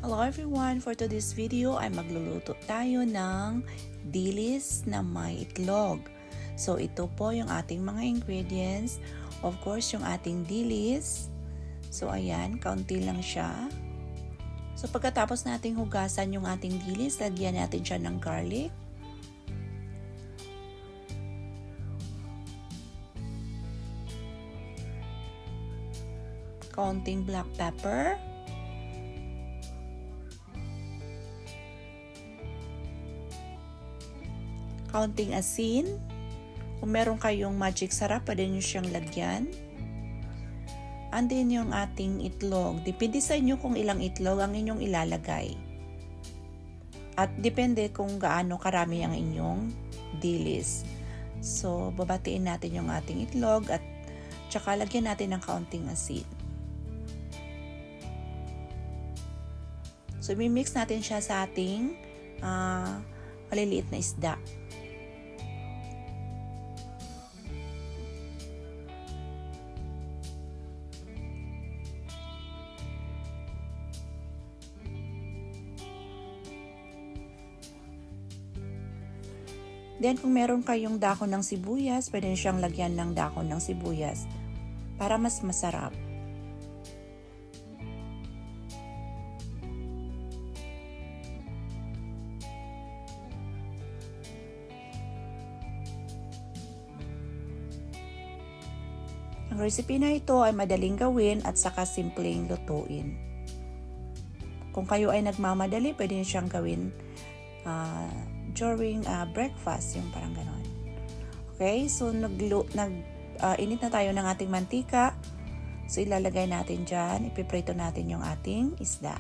Hello everyone! For today's video ay magluluto tayo ng dilis na may itlog. So ito po yung ating mga ingredients. Of course, yung ating dilis. So ayan, kaunti lang siya. So pagkatapos nating hugasan yung ating dilis, lagyan natin siya ng garlic. Kaunting black pepper. Kaunting asin. Kung meron kayong magic sarap, pwede nyo siyang lagyan. And then yung ating itlog. Depende sa inyo kung ilang itlog ang inyong ilalagay. At depende kung gaano karami ang inyong dilis. So, babatiin natin yung ating itlog at tsaka lagyan natin ng kaunting asin. So, mimix natin siya sa ating maliliit na isda. Then, kung meron kayong dahon ng sibuyas, pwede siyang lagyan ng dahon ng sibuyas para mas masarap. Ang recipe na ito ay madaling gawin at saka simpleng lutuin. Kung kayo ay nagmamadali, pwede nyo siyang gawin during breakfast, yung parang ganon. Okay, so init na tayo ng ating mantika. So ilalagay natin dyan, ipiprito natin yung ating isda.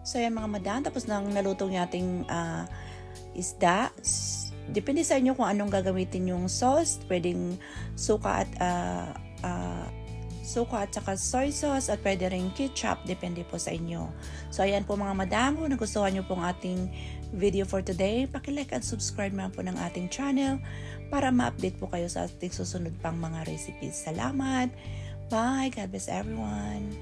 So yan mga madam, tapos nang nalutong nating isda. Depende sa inyo kung anong gagamitin yung sauce. Pwedeng suka at saka soy sauce at pwede rin ketchup. Depende po sa inyo. So ayan po mga madam, kung nagustuhan nyo pong ating video for today, paki-like and subscribe naman po ng ating channel para ma-update po kayo sa ating susunod pang mga recipes. Salamat! Bye! God bless everyone!